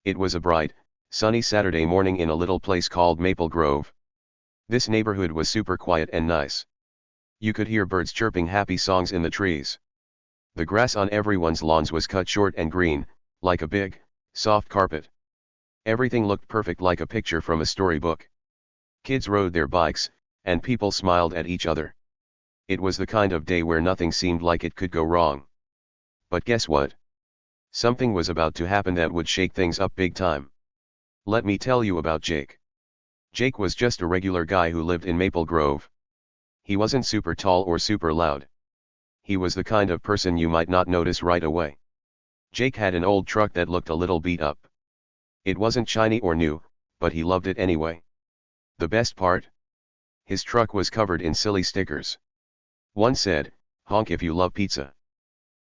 It was a bright, sunny Saturday morning in a little place called Maple Grove. This neighborhood was super quiet and nice. You could hear birds chirping happy songs in the trees. The grass on everyone's lawns was cut short and green, like a big, soft carpet. Everything looked perfect like a picture from a storybook. Kids rode their bikes, and people smiled at each other. It was the kind of day where nothing seemed like it could go wrong. But guess what? Something was about to happen that would shake things up big time. Let me tell you about Jake. Jake was just a regular guy who lived in Maple Grove. He wasn't super tall or super loud. He was the kind of person you might not notice right away. Jake had an old truck that looked a little beat up. It wasn't shiny or new, but he loved it anyway. The best part? His truck was covered in silly stickers. One said, "Honk if you love pizza."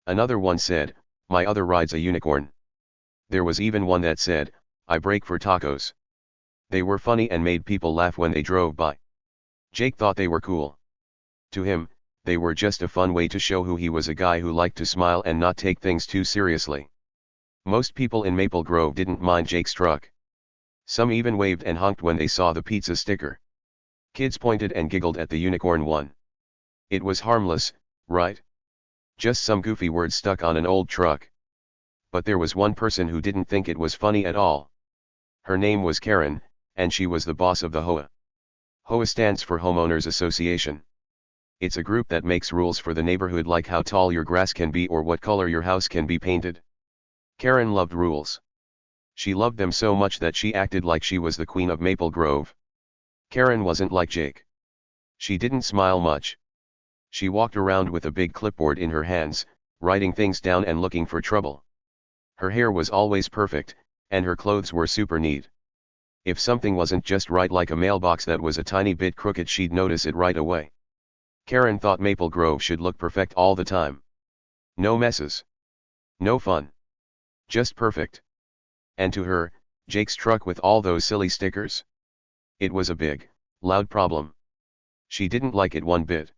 Another one said, "My other ride's a unicorn." There was even one that said, "I brake for tacos." They were funny and made people laugh when they drove by. Jake thought they were cool. To him, they were just a fun way to show who he was, a guy who liked to smile and not take things too seriously. Most people in Maple Grove didn't mind Jake's truck. Some even waved and honked when they saw the pizza sticker. Kids pointed and giggled at the unicorn one. It was harmless, right? Just some goofy words stuck on an old truck. But there was one person who didn't think it was funny at all. Her name was Karen, and she was the boss of the HOA. HOA stands for Homeowners Association. It's a group that makes rules for the neighborhood, like how tall your grass can be or what color your house can be painted. Karen loved rules. She loved them so much that she acted like she was the queen of Maple Grove. Karen wasn't like Jake. She didn't smile much. She walked around with a big clipboard in her hands, writing things down and looking for trouble. Her hair was always perfect, and her clothes were super neat. If something wasn't just right, like a mailbox that was a tiny bit crooked, she'd notice it right away. Karen thought Maple Grove should look perfect all the time. No messes. No fun. Just perfect. And to her, Jake's truck with all those silly stickers? It was a big, loud problem. She didn't like it one bit.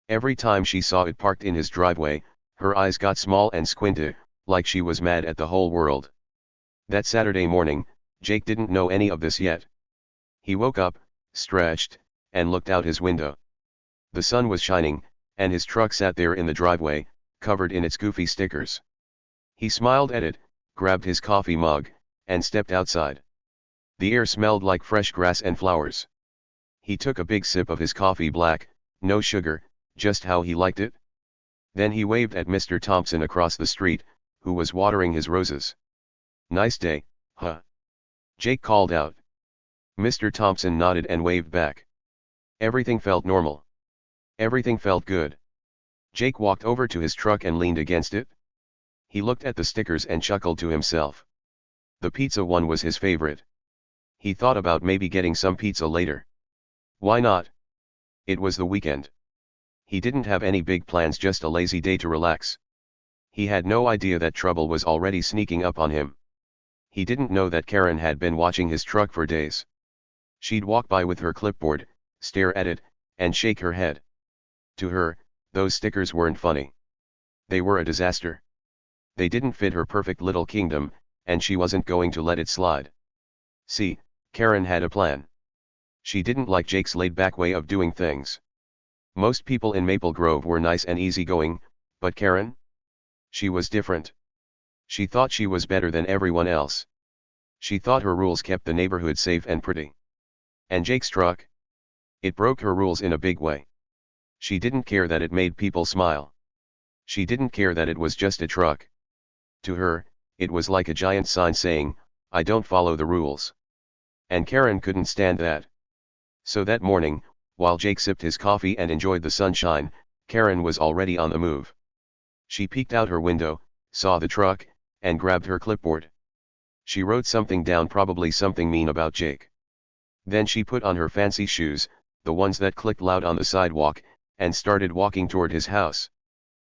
Every time she saw it parked in his driveway, her eyes got small and squinted, like she was mad at the whole world. That Saturday morning, Jake didn't know any of this yet. He woke up, stretched, and looked out his window. The sun was shining, and his truck sat there in the driveway, covered in its goofy stickers. He smiled at it, grabbed his coffee mug, and stepped outside. The air smelled like fresh grass and flowers. He took a big sip of his coffee, black, no sugar, just how he liked it. Then he waved at Mr. Thompson across the street, who was watering his roses. "Nice day, huh?" Jake called out. Mr. Thompson nodded and waved back. Everything felt normal. Everything felt good. Jake walked over to his truck and leaned against it. He looked at the stickers and chuckled to himself. The pizza one was his favorite. He thought about maybe getting some pizza later. Why not? It was the weekend. He didn't have any big plans, just a lazy day to relax. He had no idea that trouble was already sneaking up on him. He didn't know that Karen had been watching his truck for days. She'd walk by with her clipboard, stare at it, and shake her head. To her, those stickers weren't funny. They were a disaster. They didn't fit her perfect little kingdom, and she wasn't going to let it slide. See, Karen had a plan. She didn't like Jake's laid-back way of doing things. Most people in Maple Grove were nice and easygoing, but Karen? She was different. She thought she was better than everyone else. She thought her rules kept the neighborhood safe and pretty. And Jake's truck? It broke her rules in a big way. She didn't care that it made people smile. She didn't care that it was just a truck. To her, it was like a giant sign saying, "I don't follow the rules." And Karen couldn't stand that. So that morning, while Jake sipped his coffee and enjoyed the sunshine, Karen was already on the move. She peeked out her window, saw the truck, and grabbed her clipboard. She wrote something down, probably something mean about Jake. Then she put on her fancy shoes, the ones that clicked loud on the sidewalk, and started walking toward his house.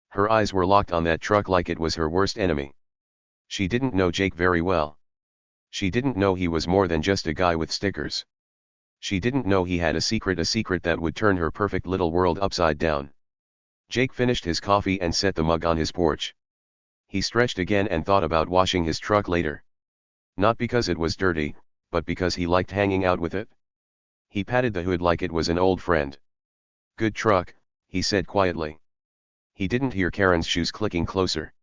Her eyes were locked on that truck like it was her worst enemy. She didn't know Jake very well. She didn't know he was more than just a guy with stickers. She didn't know he had a secret that would turn her perfect little world upside down. Jake finished his coffee and set the mug on his porch. He stretched again and thought about washing his truck later. Not because it was dirty, but because he liked hanging out with it. He patted the hood like it was an old friend. "Good truck," he said quietly. He didn't hear Karen's shoes clicking closer.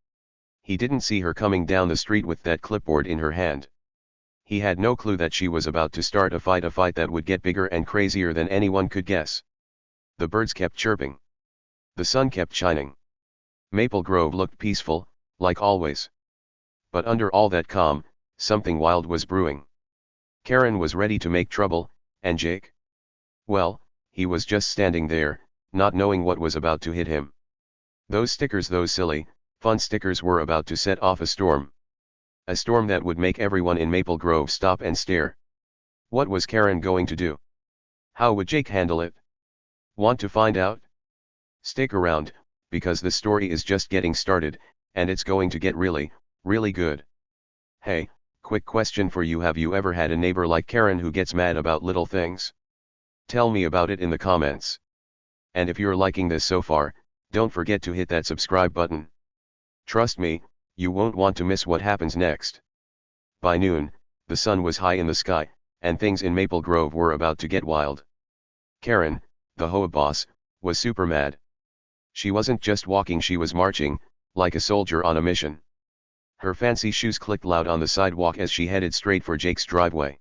He didn't see her coming down the street with that clipboard in her hand. He had no clue that she was about to start a fight that would get bigger and crazier than anyone could guess. The birds kept chirping. The sun kept shining. Maple Grove looked peaceful, like always. But under all that calm, something wild was brewing. Karen was ready to make trouble, and Jake? Well, he was just standing there, not knowing what was about to hit him. Those stickers, those silly, fun stickers, were about to set off a storm. A storm that would make everyone in Maple Grove stop and stare. What was Karen going to do? How would Jake handle it? Want to find out? Stick around, because the story is just getting started, and it's going to get really, really good. Hey, quick question for you: have you ever had a neighbor like Karen who gets mad about little things? Tell me about it in the comments. And if you're liking this so far, don't forget to hit that subscribe button. Trust me, you won't want to miss what happens next. By noon, the sun was high in the sky, and things in Maple Grove were about to get wild. Karen, the HOA boss, was super mad. She wasn't just walking, she was marching, like a soldier on a mission. Her fancy shoes clicked loud on the sidewalk as she headed straight for Jake's driveway.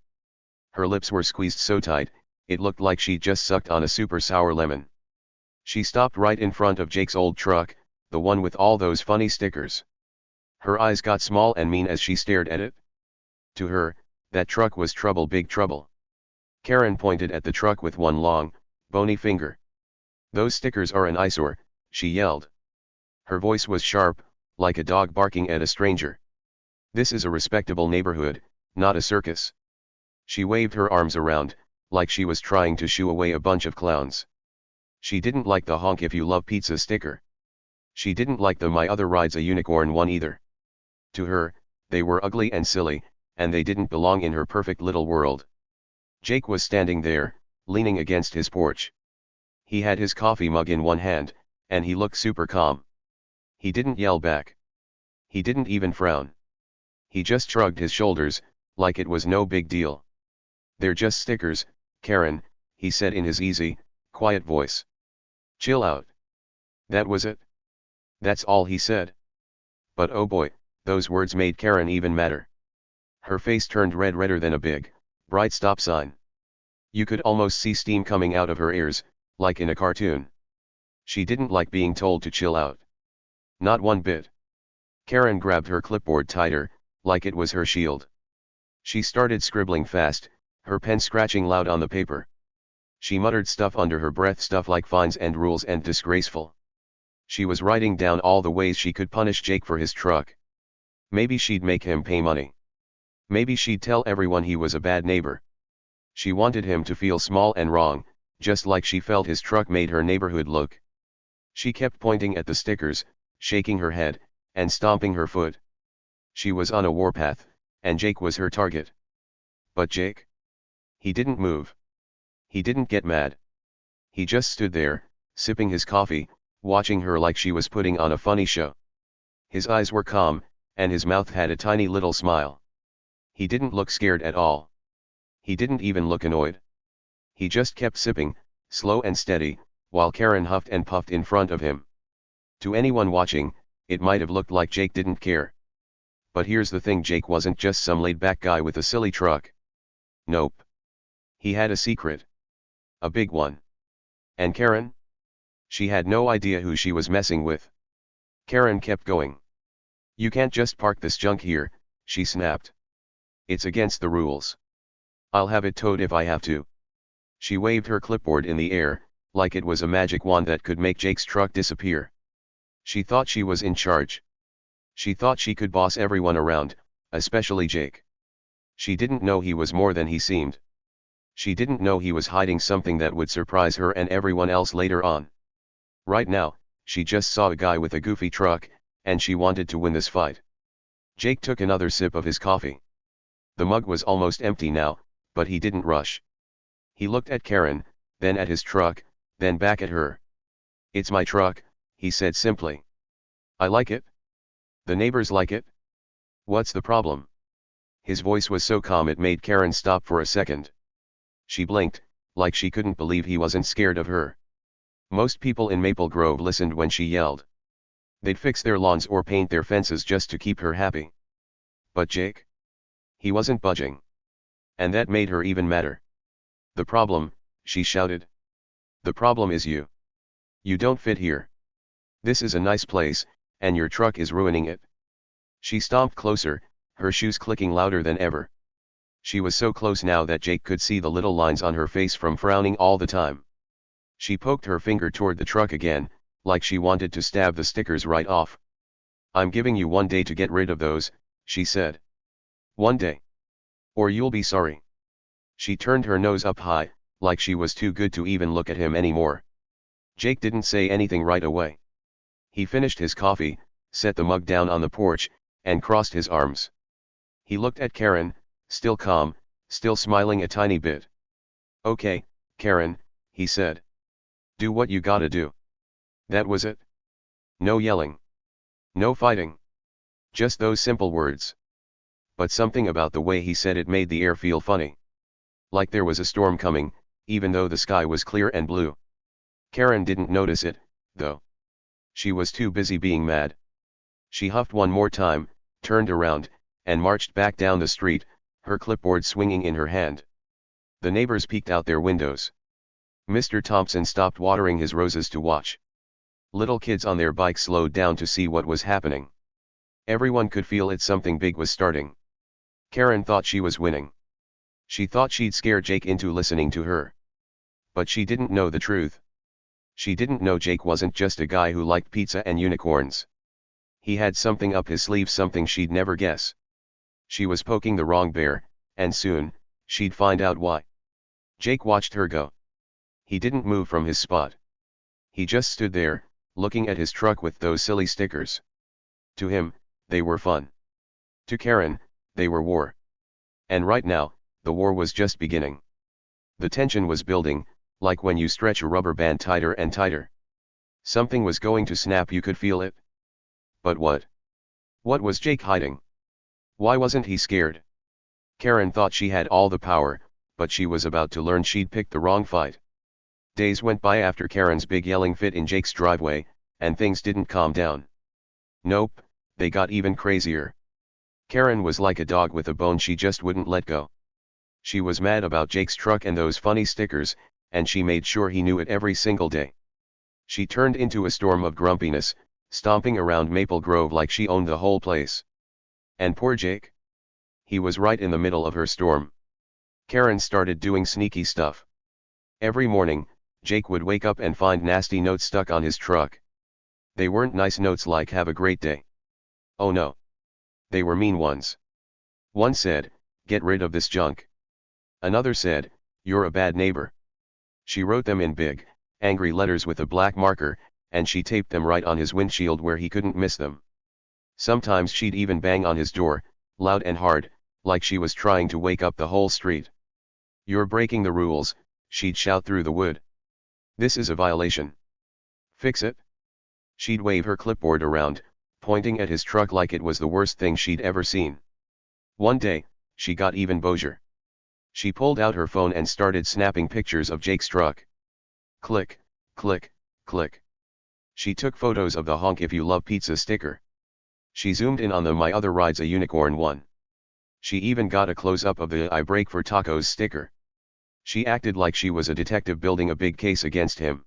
Her lips were squeezed so tight, it looked like she just sucked on a super sour lemon. She stopped right in front of Jake's old truck, the one with all those funny stickers. Her eyes got small and mean as she stared at it. To her, that truck was trouble, big trouble. Karen pointed at the truck with one long, bony finger. "Those stickers are an eyesore," she yelled. Her voice was sharp, like a dog barking at a stranger. "This is a respectable neighborhood, not a circus." She waved her arms around, like she was trying to shoo away a bunch of clowns. She didn't like the "honk if you love pizza" sticker. She didn't like the "my other ride's a unicorn" one either. To her, they were ugly and silly, and they didn't belong in her perfect little world. Jake was standing there, leaning against his porch. He had his coffee mug in one hand, and he looked super calm. He didn't yell back. He didn't even frown. He just shrugged his shoulders, like it was no big deal. "They're just stickers, Karen," he said in his easy, quiet voice. "Chill out." That was it. That's all he said. But oh boy, those words made Karen even madder. Her face turned red, redder than a big, bright stop sign. You could almost see steam coming out of her ears, like in a cartoon. She didn't like being told to chill out. Not one bit. Karen grabbed her clipboard tighter, like it was her shield. She started scribbling fast, her pen scratching loud on the paper. She muttered stuff under her breath, stuff like fines and rules and disgraceful. She was writing down all the ways she could punish Jake for his truck. Maybe she'd make him pay money. Maybe she'd tell everyone he was a bad neighbor. She wanted him to feel small and wrong, just like she felt his truck made her neighborhood look. She kept pointing at the stickers, shaking her head, and stomping her foot. She was on a warpath, and Jake was her target. But Jake? He didn't move. He didn't get mad. He just stood there, sipping his coffee, watching her like she was putting on a funny show. His eyes were calm, and his mouth had a tiny little smile. He didn't look scared at all. He didn't even look annoyed. He just kept sipping, slow and steady, while Karen huffed and puffed in front of him. To anyone watching, it might have looked like Jake didn't care. But here's the thing: Jake wasn't just some laid-back guy with a silly truck. Nope. He had a secret. A big one. And Karen? She had no idea who she was messing with. Karen kept going. "You can't just park this junk here," she snapped. "It's against the rules. I'll have it towed if I have to." She waved her clipboard in the air, like it was a magic wand that could make Jake's truck disappear. She thought she was in charge. She thought she could boss everyone around, especially Jake. She didn't know he was more than he seemed. She didn't know he was hiding something that would surprise her and everyone else later on. Right now, she just saw a guy with a goofy truck, and she wanted to win this fight. Jake took another sip of his coffee. The mug was almost empty now, but he didn't rush. He looked at Karen, then at his truck, then back at her. "It's my truck," he said simply. "I like it. The neighbors like it. What's the problem?" His voice was so calm it made Karen stop for a second. She blinked, like she couldn't believe he wasn't scared of her. Most people in Maple Grove listened when she yelled. They'd fix their lawns or paint their fences just to keep her happy. But Jake? He wasn't budging. And that made her even madder. The problem, she shouted. The problem is you. You don't fit here. This is a nice place, and your truck is ruining it. She stomped closer, her shoes clicking louder than ever. She was so close now that Jake could see the little lines on her face from frowning all the time. She poked her finger toward the truck again, like she wanted to stab the stickers right off. I'm giving you 1 day to get rid of those, she said. 1 day. Or you'll be sorry. She turned her nose up high, like she was too good to even look at him anymore. Jake didn't say anything right away. He finished his coffee, set the mug down on the porch, and crossed his arms. He looked at Karen, still calm, still smiling a tiny bit. Okay, Karen, he said. Do what you gotta do. That was it. No yelling. No fighting. Just those simple words. But something about the way he said it made the air feel funny. Like there was a storm coming, even though the sky was clear and blue. Karen didn't notice it, though. She was too busy being mad. She huffed one more time, turned around, and marched back down the street, her clipboard swinging in her hand. The neighbors peeked out their windows. Mr. Thompson stopped watering his roses to watch. Little kids on their bikes slowed down to see what was happening. Everyone could feel it, something big was starting. Karen thought she was winning. She thought she'd scare Jake into listening to her. But she didn't know the truth. She didn't know Jake wasn't just a guy who liked pizza and unicorns. He had something up his sleeve, something she'd never guess. She was poking the wrong bear, and soon, she'd find out why. Jake watched her go. He didn't move from his spot. He just stood there, looking at his truck with those silly stickers. To him, they were fun. To Karen, they were war. And right now, the war was just beginning. The tension was building, like when you stretch a rubber band tighter and tighter. Something was going to snap, you could feel it. But what? What was Jake hiding? Why wasn't he scared? Karen thought she had all the power, but she was about to learn she'd picked the wrong fight. Days went by after Karen's big yelling fit in Jake's driveway, and things didn't calm down. Nope, they got even crazier. Karen was like a dog with a bone she just wouldn't let go. She was mad about Jake's truck and those funny stickers, and she made sure he knew it every single day. She turned into a storm of grumpiness, stomping around Maple Grove like she owned the whole place. And poor Jake? He was right in the middle of her storm. Karen started doing sneaky stuff. Every morning, Jake would wake up and find nasty notes stuck on his truck. They weren't nice notes like "Have a great day." Oh no. They were mean ones. One said, "Get rid of this junk." Another said, "You're a bad neighbor." She wrote them in big, angry letters with a black marker, and she taped them right on his windshield where he couldn't miss them. Sometimes she'd even bang on his door, loud and hard, like she was trying to wake up the whole street. "You're breaking the rules," she'd shout through the wood. "This is a violation. Fix it." She'd wave her clipboard around, pointing at his truck like it was the worst thing she'd ever seen. One day, she got even Bozier. She pulled out her phone and started snapping pictures of Jake's truck. Click, click, click. She took photos of the "Honk if you love pizza" sticker. She zoomed in on the "My other ride's a unicorn" one. She even got a close-up of the "I break for tacos" sticker. She acted like she was a detective building a big case against him.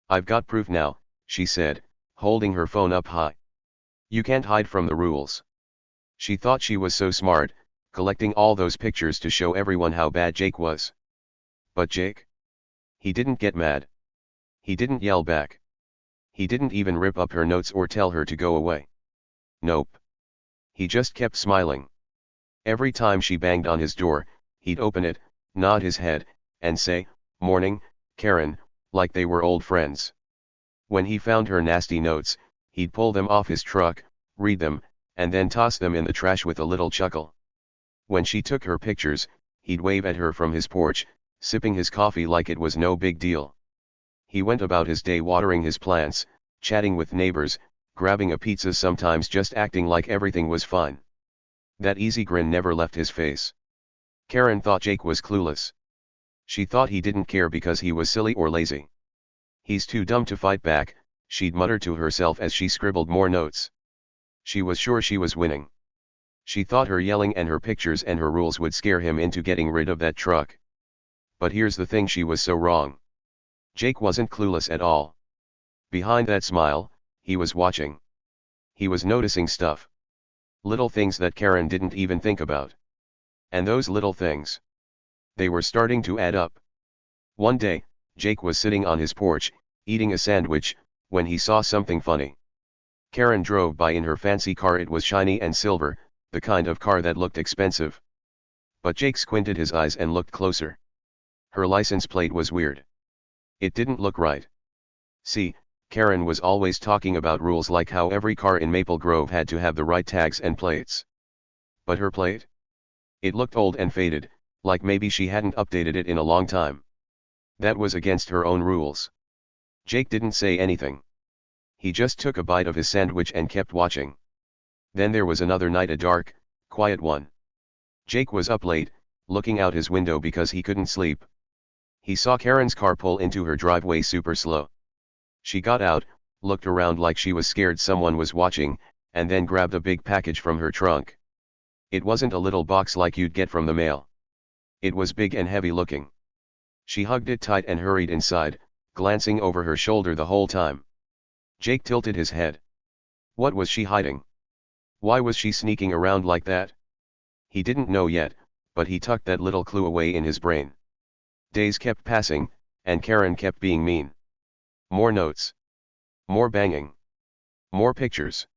"I've got proof now," she said, holding her phone up high. "You can't hide from the rules." She thought she was so smart, collecting all those pictures to show everyone how bad Jake was. But Jake? He didn't get mad. He didn't yell back. He didn't even rip up her notes or tell her to go away. Nope. He just kept smiling. Every time she banged on his door, he'd open it, nod his head, and say, "Morning, Karen," like they were old friends. When he found her nasty notes, he'd pull them off his truck, read them, and then toss them in the trash with a little chuckle. When she took her pictures, he'd wave at her from his porch, sipping his coffee like it was no big deal. He went about his day watering his plants, chatting with neighbors, grabbing a pizza, sometimes just acting like everything was fine. That easy grin never left his face. Karen thought Jake was clueless. She thought he didn't care because he was silly or lazy. He's too dumb to fight back, she'd mutter to herself as she scribbled more notes. She was sure she was winning. She thought her yelling and her pictures and her rules would scare him into getting rid of that truck. But here's the thing, she was so wrong. Jake wasn't clueless at all. Behind that smile, he was watching. He was noticing stuff. Little things that Karen didn't even think about. And those little things, they were starting to add up. One day, Jake was sitting on his porch, eating a sandwich, when he saw something funny. Karen drove by in her fancy car. It was shiny and silver, the kind of car that looked expensive. But Jake squinted his eyes and looked closer. Her license plate was weird. It didn't look right. See, Karen was always talking about rules, like how every car in Maple Grove had to have the right tags and plates. But her plate? It looked old and faded, like maybe she hadn't updated it in a long time. That was against her own rules. Jake didn't say anything. He just took a bite of his sandwich and kept watching. Then there was another night, a dark, quiet one. Jake was up late, looking out his window because he couldn't sleep. He saw Karen's car pull into her driveway super slow. She got out, looked around like she was scared someone was watching, and then grabbed a big package from her trunk. It wasn't a little box like you'd get from the mail. It was big and heavy looking. She hugged it tight and hurried inside, glancing over her shoulder the whole time. Jake tilted his head. What was she hiding? Why was she sneaking around like that? He didn't know yet, but he tucked that little clue away in his brain. Days kept passing, and Karen kept being mean. More notes. More banging. More pictures.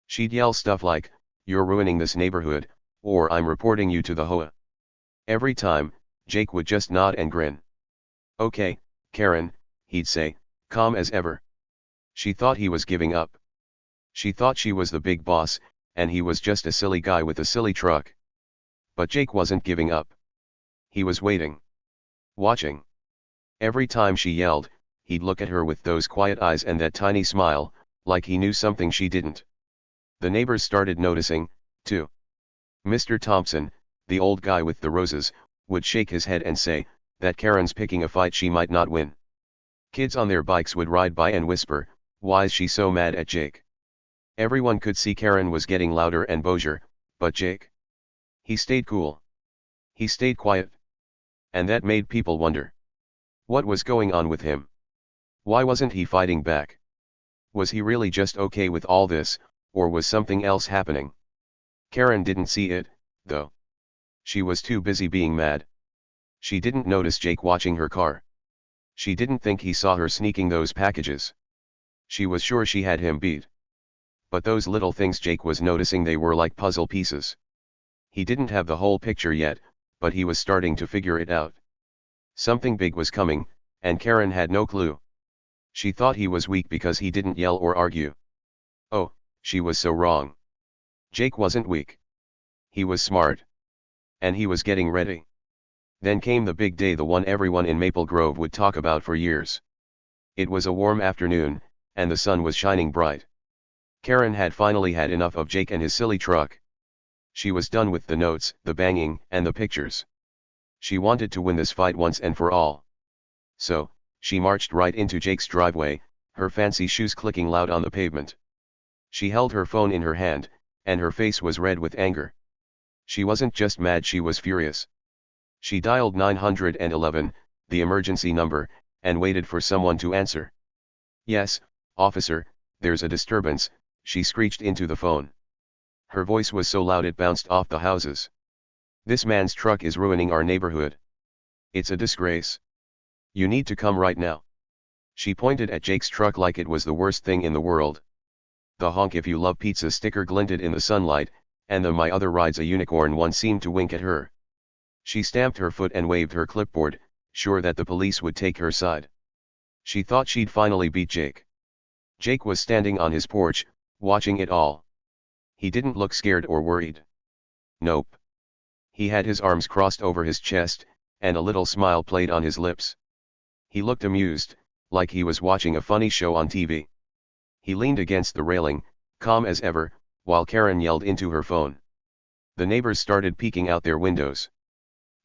She'd yell stuff like, "You're ruining this neighborhood," or "I'm reporting you to the HOA." Every time, Jake would just nod and grin. "Okay, Karen," he'd say, calm as ever. She thought he was giving up. She thought she was the big boss, and he was just a silly guy with a silly truck. But Jake wasn't giving up. He was waiting. Watching. Every time she yelled, he'd look at her with those quiet eyes and that tiny smile, like he knew something she didn't. The neighbors started noticing, too. Mr. Thompson, the old guy with the roses, would shake his head and say, that Karen's picking a fight she might not win. Kids on their bikes would ride by and whisper, "Why's she so mad at Jake?" Everyone could see Karen was getting louder and bouger, but Jake? He stayed cool. He stayed quiet. And that made people wonder. What was going on with him? Why wasn't he fighting back? Was he really just okay with all this, or was something else happening? Karen didn't see it, though. She was too busy being mad. She didn't notice Jake watching her car. She didn't think he saw her sneaking those packages. She was sure she had him beat. But those little things Jake was noticing, they were like puzzle pieces. He didn't have the whole picture yet, but he was starting to figure it out. Something big was coming, and Karen had no clue. She thought he was weak because he didn't yell or argue. Oh, she was so wrong. Jake wasn't weak. He was smart. And he was getting ready. Then came the big day, the one everyone in Maple Grove would talk about for years. It was a warm afternoon, and the sun was shining bright. Karen had finally had enough of Jake and his silly truck. She was done with the notes, the banging, and the pictures. She wanted to win this fight once and for all. So, she marched right into Jake's driveway, her fancy shoes clicking loud on the pavement. She held her phone in her hand, and her face was red with anger. She wasn't just mad, she was furious. She dialed 911, the emergency number, and waited for someone to answer. "Yes, officer, there's a disturbance," she screeched into the phone. Her voice was so loud it bounced off the houses. "This man's truck is ruining our neighborhood. It's a disgrace. You need to come right now." She pointed at Jake's truck like it was the worst thing in the world. The "honk if you love pizza" sticker glinted in the sunlight, and the "my other ride's a unicorn" one seemed to wink at her. She stamped her foot and waved her clipboard, sure that the police would take her side. She thought she'd finally beat Jake. Jake was standing on his porch, watching it all. He didn't look scared or worried. Nope. He had his arms crossed over his chest, and a little smile played on his lips. He looked amused, like he was watching a funny show on TV. He leaned against the railing, calm as ever, while Karen yelled into her phone. The neighbors started peeking out their windows.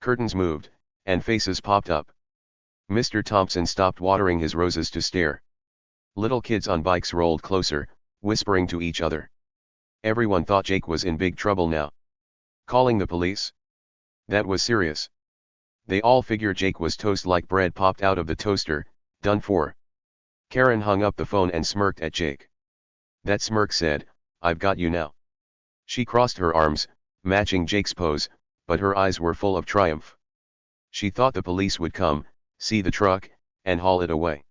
Curtains moved, and faces popped up. Mr. Thompson stopped watering his roses to stare. Little kids on bikes rolled closer, whispering to each other. Everyone thought Jake was in big trouble now. Calling the police? That was serious. They all figured Jake was toast like bread popped out of the toaster, done for. Karen hung up the phone and smirked at Jake. That smirk said, "I've got you now." She crossed her arms, matching Jake's pose, but her eyes were full of triumph. She thought the police would come, see the truck, and haul it away.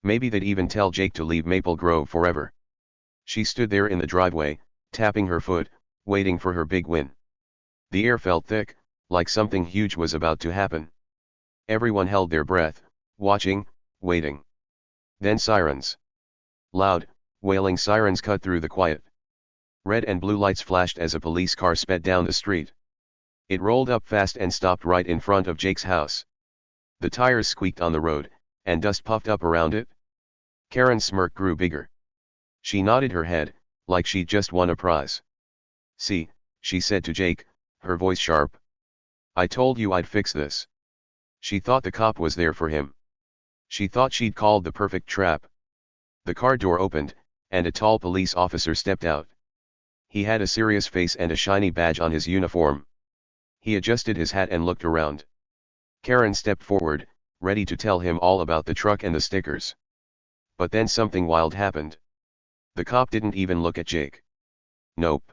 Maybe they'd even tell Jake to leave Maple Grove forever. She stood there in the driveway, tapping her foot, waiting for her big win. The air felt thick, like something huge was about to happen. Everyone held their breath, watching, waiting. Then sirens. Loud, wailing sirens cut through the quiet. Red and blue lights flashed as a police car sped down the street. It rolled up fast and stopped right in front of Jake's house. The tires squeaked on the road, and dust puffed up around it. Karen's smirk grew bigger. She nodded her head, like she'd just won a prize. "See," she said to Jake, her voice sharp. "I told you I'd fix this." She thought the cop was there for him. She thought she'd called the perfect trap. The car door opened, and a tall police officer stepped out. He had a serious face and a shiny badge on his uniform. He adjusted his hat and looked around. Karen stepped forward, ready to tell him all about the truck and the stickers. But then something wild happened. The cop didn't even look at Jake. Nope.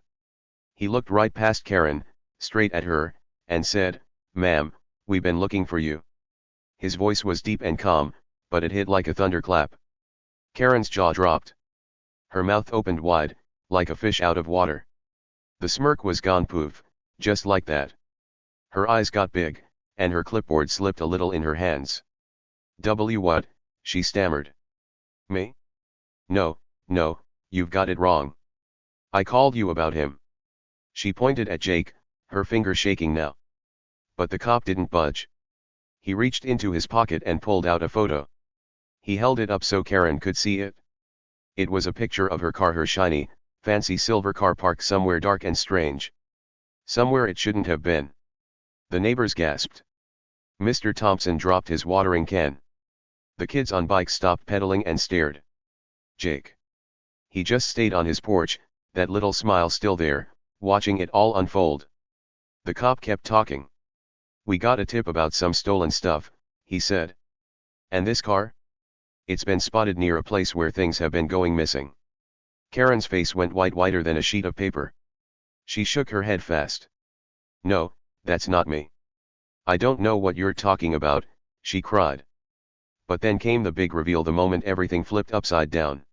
He looked right past Karen, straight at her, and said, "Ma'am, we've been looking for you." His voice was deep and calm, but it hit like a thunderclap. Karen's jaw dropped. Her mouth opened wide, like a fish out of water. The smirk was gone poof, just like that. Her eyes got big, and her clipboard slipped a little in her hands. What?" she stammered. "Me? No, no, you've got it wrong. I called you about him." She pointed at Jake, her finger shaking now. But the cop didn't budge. He reached into his pocket and pulled out a photo. He held it up so Karen could see it. It was a picture of her car, her shiny, fancy silver car parked somewhere dark and strange. Somewhere it shouldn't have been. The neighbors gasped. Mr. Thompson dropped his watering can. The kids on bikes stopped pedaling and stared. Jake. He just stayed on his porch, that little smile still there, watching it all unfold. The cop kept talking. "We got a tip about some stolen stuff," he said. "And this car? It's been spotted near a place where things have been going missing." Karen's face went whiter than a sheet of paper. She shook her head fast. "No, that's not me. I don't know what you're talking about," she cried. But then came the big reveal the moment everything flipped upside down.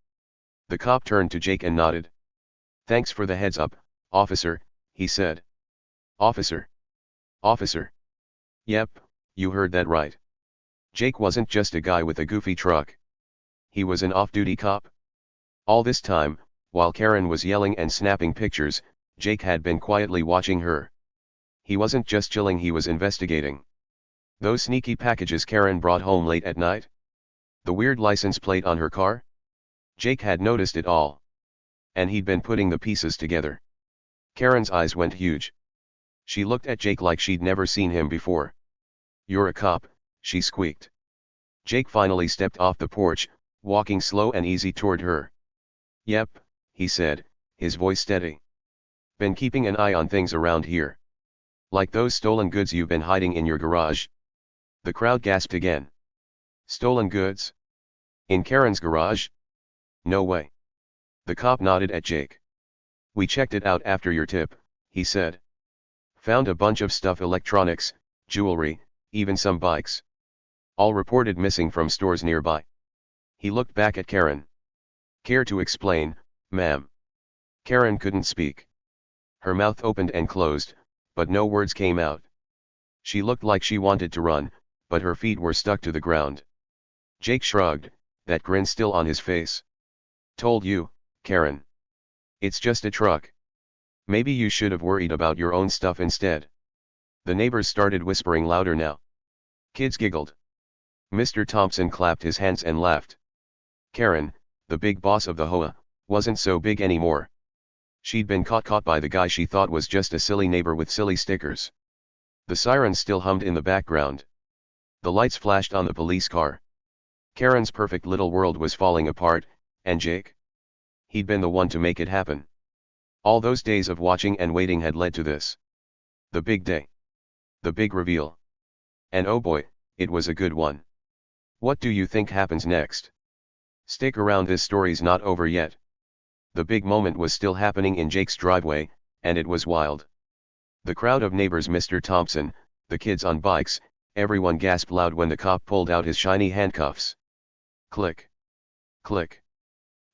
The cop turned to Jake and nodded. "Thanks for the heads up, officer," he said. "Officer? Officer?" "Yep, you heard that right." Jake wasn't just a guy with a goofy truck. He was an off-duty cop. All this time, while Karen was yelling and snapping pictures, Jake had been quietly watching her. He wasn't just chilling, he was investigating. Those sneaky packages Karen brought home late at night? The weird license plate on her car? Jake had noticed it all. And he'd been putting the pieces together. Karen's eyes went huge. She looked at Jake like she'd never seen him before. "You're a cop," she squeaked. Jake finally stepped off the porch, walking slow and easy toward her. "Yep," he said, his voice steady. "Been keeping an eye on things around here. Like those stolen goods you've been hiding in your garage." The crowd gasped again. "Stolen goods? In Karen's garage? No way." The cop nodded at Jake. "We checked it out after your tip," he said. "Found a bunch of stuff, electronics, jewelry, even some bikes. All reported missing from stores nearby." He looked back at Karen. "Care to explain, ma'am?" Karen couldn't speak. Her mouth opened and closed, but no words came out. She looked like she wanted to run, but her feet were stuck to the ground. Jake shrugged, that grin still on his face. "Told you, Karen. It's just a truck. Maybe you should have worried about your own stuff instead." The neighbors started whispering louder now. Kids giggled. Mr. Thompson clapped his hands and laughed. Karen, the big boss of the HOA, wasn't so big anymore. She'd been caught by the guy she thought was just a silly neighbor with silly stickers. The sirens still hummed in the background. The lights flashed on the police car. Karen's perfect little world was falling apart, and Jake? He'd been the one to make it happen. All those days of watching and waiting had led to this. The big day. The big reveal. And oh boy, it was a good one. What do you think happens next? Stick around, this story's not over yet. The big moment was still happening in Jake's driveway, and it was wild. The crowd of neighbors, Mr. Thompson, the kids on bikes, everyone gasped loud when the cop pulled out his shiny handcuffs. Click. Click.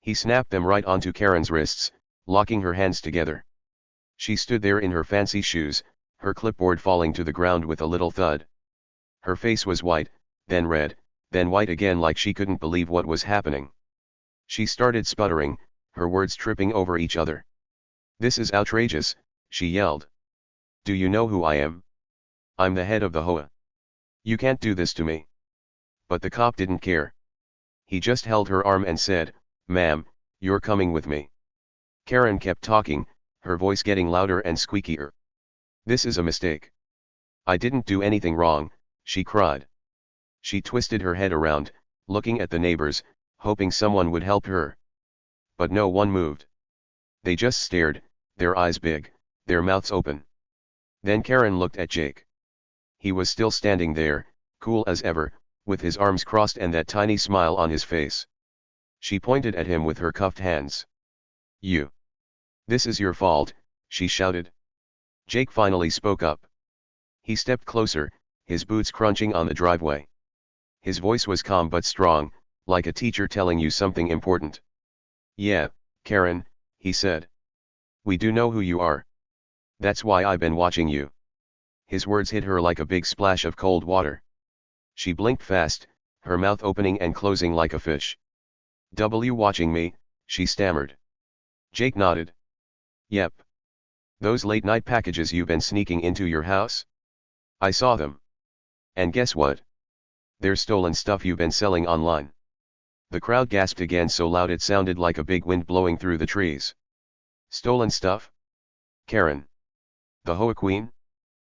He snapped them right onto Karen's wrists, locking her hands together. She stood there in her fancy shoes, her clipboard falling to the ground with a little thud. Her face was white, then red, then white again, like she couldn't believe what was happening. She started sputtering, her words tripping over each other. "This is outrageous," she yelled. "Do you know who I am? I'm the head of the HOA. You can't do this to me." But the cop didn't care. He just held her arm and said, "Ma'am, you're coming with me." Karen kept talking, her voice getting louder and squeakier. "This is a mistake. I didn't do anything wrong," she cried. She twisted her head around, looking at the neighbors, hoping someone would help her. But no one moved. They just stared, their eyes big, their mouths open. Then Karen looked at Jake. He was still standing there, cool as ever, with his arms crossed and that tiny smile on his face. She pointed at him with her cuffed hands. "You. This is your fault," she shouted. Jake finally spoke up. He stepped closer, his boots crunching on the driveway. His voice was calm but strong, like a teacher telling you something important. "Yeah, Karen," he said. "We do know who you are. That's why I've been watching you." His words hit her like a big splash of cold water. She blinked fast, her mouth opening and closing like a fish. "W watching me," she stammered. Jake nodded. "Yep. Those late-night packages you've been sneaking into your house? I saw them. And guess what? They're stolen stuff you've been selling online." The crowd gasped again so loud it sounded like a big wind blowing through the trees. "Stolen stuff? Karen? The HOA queen?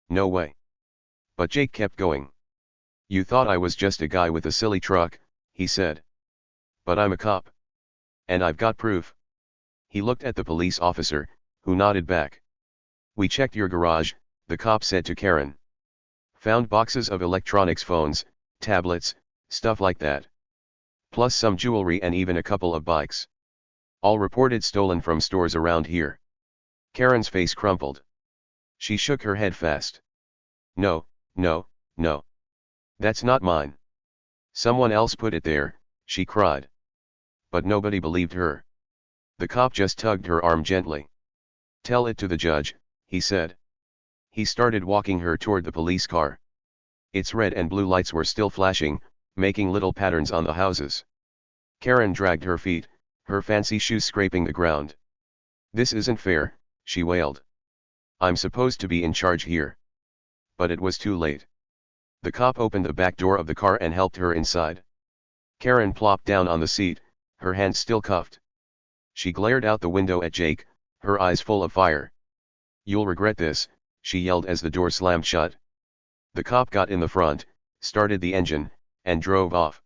No way." But Jake kept going. "You thought I was just a guy with a silly truck," he said. "But I'm a cop. And I've got proof." He looked at the police officer, who nodded back. "We checked your garage," the cop said to Karen. "Found boxes of electronics, phones, tablets, stuff like that. Plus some jewelry and even a couple of bikes. All reported stolen from stores around here." Karen's face crumpled. She shook her head fast. "No, no, no. That's not mine. Someone else put it there," she cried. But nobody believed her. The cop just tugged her arm gently. "Tell it to the judge," he said. He started walking her toward the police car. Its red and blue lights were still flashing, making little patterns on the houses. Karen dragged her feet, her fancy shoes scraping the ground. "This isn't fair," she wailed. "I'm supposed to be in charge here." But it was too late. The cop opened the back door of the car and helped her inside. Karen plopped down on the seat, her hands still cuffed. She glared out the window at Jake, her eyes full of fire. "You'll regret this," she yelled as the door slammed shut. The cop got in the front, started the engine, and drove off.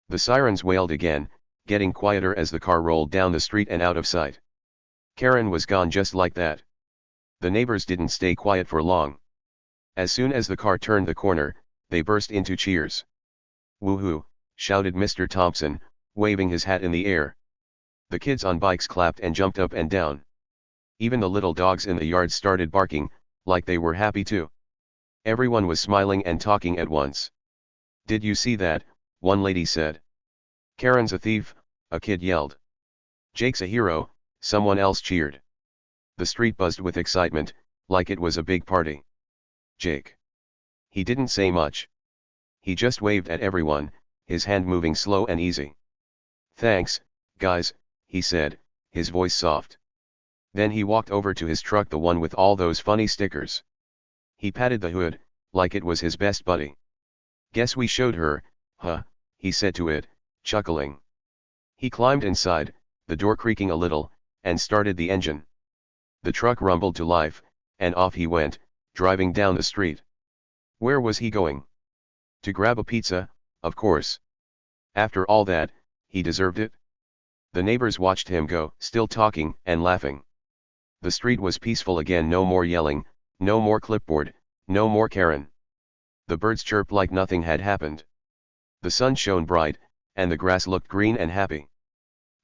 The sirens wailed again, getting quieter as the car rolled down the street and out of sight. Karen was gone just like that. The neighbors didn't stay quiet for long. As soon as the car turned the corner, they burst into cheers. "Woohoo!" shouted Mr. Thompson, waving his hat in the air. The kids on bikes clapped and jumped up and down. Even the little dogs in the yard started barking, like they were happy too. Everyone was smiling and talking at once. "Did you see that?" one lady said. "Karen's a thief," a kid yelled. "Jake's a hero," someone else cheered. The street buzzed with excitement, like it was a big party. Jake. He didn't say much. He just waved at everyone, his hand moving slow and easy. "Thanks, guys," he said, his voice soft. Then he walked over to his truck, the one with all those funny stickers. He patted the hood, like it was his best buddy. "Guess we showed her, huh?" he said to it, chuckling. He climbed inside, the door creaking a little, and started the engine. The truck rumbled to life, and off he went, driving down the street. Where was he going? To grab a pizza, of course. After all that, he deserved it. The neighbors watched him go, still talking and laughing. The street was peaceful again, no more yelling, no more clipboard, no more Karen. The birds chirped like nothing had happened. The sun shone bright, and the grass looked green and happy.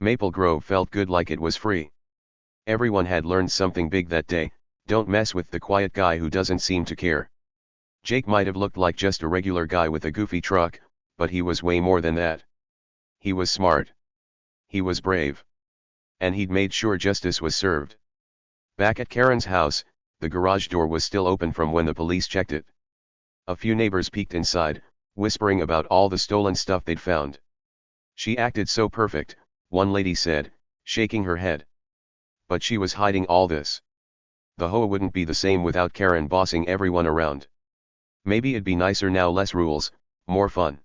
Maple Grove felt good, like it was free. Everyone had learned something big that day: don't mess with the quiet guy who doesn't seem to care. Jake might have looked like just a regular guy with a goofy truck, but he was way more than that. He was smart. He was brave. And he'd made sure justice was served. Back at Karen's house, the garage door was still open from when the police checked it. A few neighbors peeked inside, whispering about all the stolen stuff they'd found. She acted so perfect, one lady said, shaking her head. But she was hiding all this. The HOA wouldn't be the same without Karen bossing everyone around. Maybe it'd be nicer now, less rules, more fun.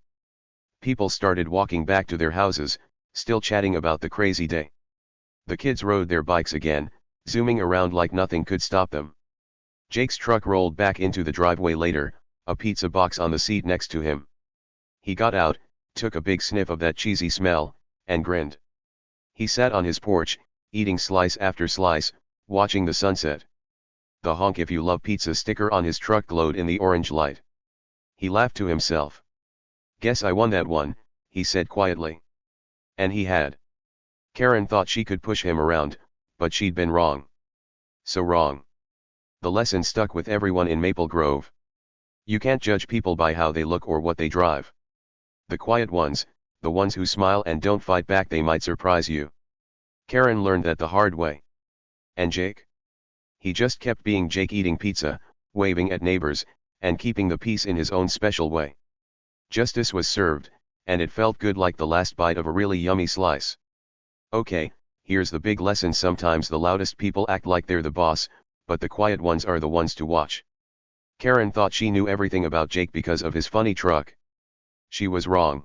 People started walking back to their houses, still chatting about the crazy day. The kids rode their bikes again, zooming around like nothing could stop them. Jake's truck rolled back into the driveway later, a pizza box on the seat next to him. He got out, took a big sniff of that cheesy smell, and grinned. He sat on his porch, eating slice after slice, watching the sunset. The "honk if you love pizza" sticker on his truck glowed in the orange light. He laughed to himself. "Guess I won that one," he said quietly. And he had. Karen thought she could push him around, but she'd been wrong. So wrong. The lesson stuck with everyone in Maple Grove. You can't judge people by how they look or what they drive. The quiet ones, the ones who smile and don't fight back, they might surprise you. Karen learned that the hard way. And Jake? He just kept being Jake, eating pizza, waving at neighbors, and keeping the peace in his own special way. Justice was served, and it felt good, like the last bite of a really yummy slice. Okay, here's the big lesson: sometimes the loudest people act like they're the boss, but the quiet ones are the ones to watch. Karen thought she knew everything about Jake because of his funny truck. She was wrong.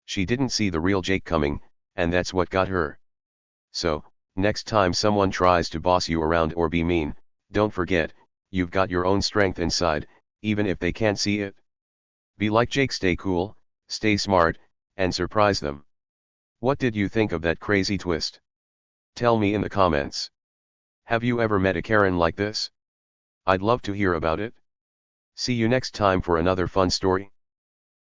She didn't see the real Jake coming, and that's what got her. So, next time someone tries to boss you around or be mean, don't forget, you've got your own strength inside, even if they can't see it. Be like Jake: stay cool, stay smart, and surprise them. What did you think of that crazy twist? Tell me in the comments. Have you ever met a Karen like this? I'd love to hear about it. See you next time for another fun story.